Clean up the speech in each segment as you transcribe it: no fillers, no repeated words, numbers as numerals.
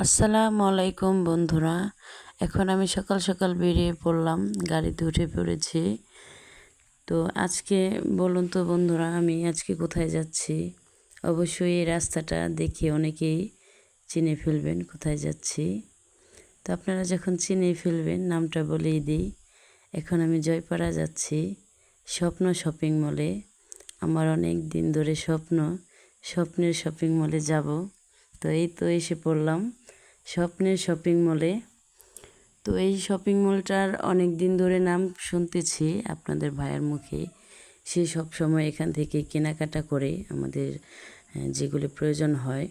আসসালামু আলাইকুম বন্ধুরা। এখন আমি সকাল সকাল বেরিয়ে পড়লাম, গাড়িতে উঠে পড়েছি। তো আজকে বলুন তো বন্ধুরা, আমি আজকে কোথায় যাচ্ছি? অবশ্যই এই রাস্তাটা দেখে অনেকেই চিনে ফেলবেন কোথায় যাচ্ছি। তো আপনারা যখন চিনে ফেলবেন, নামটা বলেই দিই। এখন আমি জয়পাড়া যাচ্ছি, স্বপ্ন শপিং মলে। আমার অনেক দিন ধরে স্বপ্নের শপিং মলে যাব। তো এই তো এসে পড়লাম স্বপ্নের শপিং মলে। তো এই শপিং মলটার অনেক দিন ধরে নাম শুনতেছি আপনাদের ভাইয়ের মুখে। সে সব সময় এখান থেকে কেনাকাটা করে আমাদের যেগুলি প্রয়োজন হয়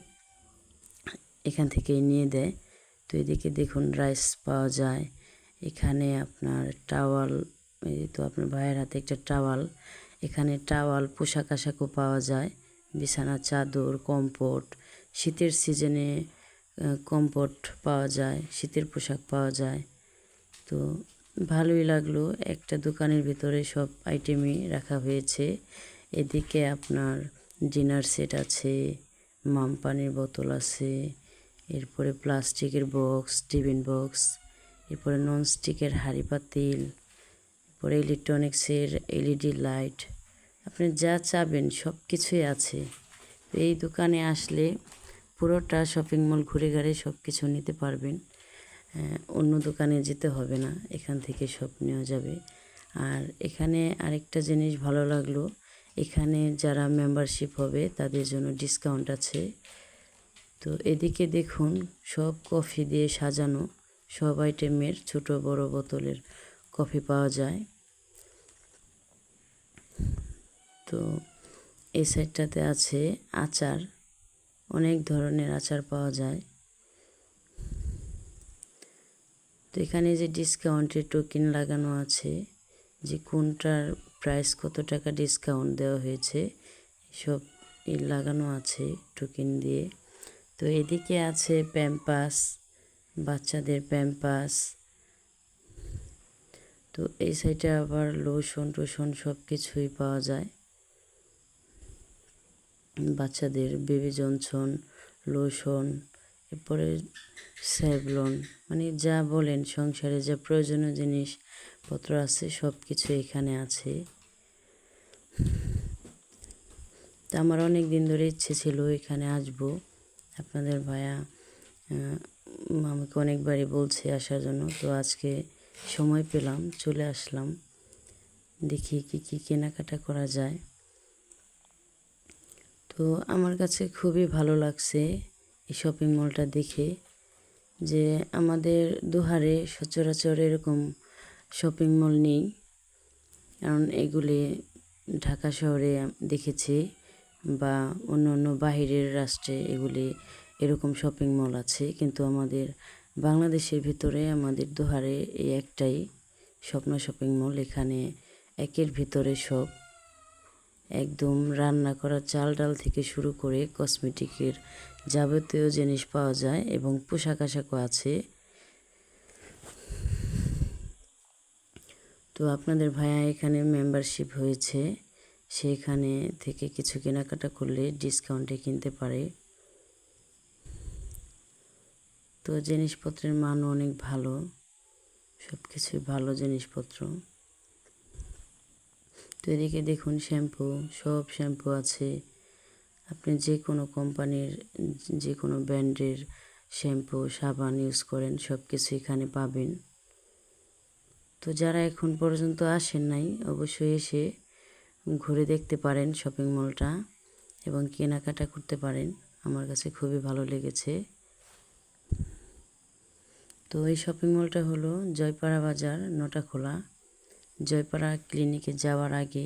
এখান থেকেই নিয়ে দেয়। তো এদিকে দেখুন রাইস পাওয়া যায়, এখানে আপনার টাওয়াল, এই তো আপনার ভাইয়ের হাতে একটা টাওয়াল। এখানে টাওয়াল, পোশাক আশাকও পাওয়া যায়, বিছানার চাদর, কম্পট। শীতের সিজনে কম্পট পাওয়া যায়, শীতের পোশাক পাওয়া যায়। তো ভালোই লাগলো, একটা দোকানের ভিতরে সব আইটেমই রাখা হয়েছে। এদিকে আপনার ডিনার সেট আছে, মাম পানির বোতল আছে, এরপরে প্লাস্টিকের বক্স, টিফিন বক্স, এরপরে ননস্টিকের হাঁড়ি পাতিল, এরপরে ইলেকট্রনিক্সের এলইডি লাইট। আপনি যা চাবেন সব কিছুই আছে। এই দোকানে আসলে পুরোটা শপিং মল ঘুরে ঘুরে সব কিছু নিতে পারবেন। অন্য দোকানে যেতে হবে না, এখান থেকে সব নেওয়া যাবে। আর এখানে আরেকটা জিনিস ভালো লাগলো, এখানে যারা মেম্বারশিপ হবে তাদের জন্য ডিসকাউন্ট আছে। তো এদিকে দেখুন সব কফি দিয়ে সাজানো, সব আইটেমের ছোট বড় বোতলের কফি পাওয়া যায়। তো এই সাইডটাতে আছে আচার, অনেক ধরনের আচার পাওয়া যায়। তো এখানে যে ডিসকাউন্টের টোকেন লাগানো আছে, যে কোনটার প্রাইস কত টাকা ডিসকাউন্ট দেওয়া হয়েছে সব লাগানো আছে টোকেন দিয়ে। তো এদিকে আছে প্যাম্পাস, বাচ্চাদের প্যাম্পাস। তো এই সাইডে আবার লোশন টোশন সব কিছুই পাওয়া যায়, বাচ্চাদের বেবি জনসন, লোশন, এরপরে স্যাভলন, মানে যা বলেন সংসারে যা প্রয়োজনীয় জিনিসপত্র আছে সব কিছু এখানে আছে। তা আমার অনেক দিন ধরে ইচ্ছে ছিল এখানে আসবো। আপনাদের ভাইয়া আমাকে অনেকবারই বলছে আসার জন্য, তো আজকে সময় পেলাম, চলে আসলাম। দেখি কি কি কেনাকাটা করা যায়। তো আমার কাছে খুবই ভালো লাগছে এই শপিং মলটা দেখে, যে আমাদের দুহারে সচরাচর এরকম শপিং মল নেই। কারণ এগুলি ঢাকা শহরে দেখেছি বা অন্য অন্য বাহিরের রাষ্ট্রে এগুলি এরকম শপিং মল আছে, কিন্তু আমাদের বাংলাদেশের ভিতরে আমাদের দুহারে এই একটাই স্বপ্ন শপিং মল। এখানে একের ভিতরে সব, একদম রান্না করা চাল ডাল থেকে শুরু করে কসমেটিকের যাবতীয় জিনিস পাওয়া যায় এবং পোশাক আশাকও আছে। তো আপনাদের ভাইয়া এখানে মেম্বারশিপ হয়েছে, সেখানে থেকে কিছু কেনাকাটা করলে ডিসকাউন্টে কিনতে পারে। তো জিনিসপত্রের মানও অনেক ভালো, সব কিছুই ভালো জিনিসপত্র। তো এদিকে দেখুন শ্যাম্পু, সব শ্যাম্পু আছে। আপনি যে কোনো কোম্পানির, যে কোনো ব্র্যান্ডের শ্যাম্পু সাবান ইউজ করেন সব কিছু এখানে পাবেন। তো যারা এখন পর্যন্ত আসেন নাই, অবশ্যই এসে ঘুরে দেখতে পারেন শপিং মলটা এবং কেনাকাটা করতে পারেন। আমার কাছে খুবই ভালো লেগেছে। তো এই শপিং মলটা হলো জয়পাড়া বাজার, নটাখোলা। জয়পাড়া ক্লিনিকে যাওয়ার আগে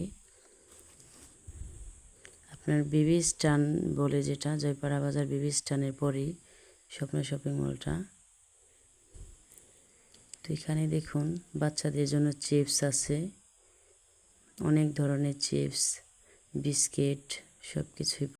আপনার বিবি স্টান বলে, যেটা জয়পাড়া বাজার বিবি স্টানের পরেই স্বপ্ন শপিং মলটা। তো এখানে দেখুন বাচ্চাদের জন্য চিপস আছে, অনেক ধরনের চিপস, বিস্কিট সব কিছুই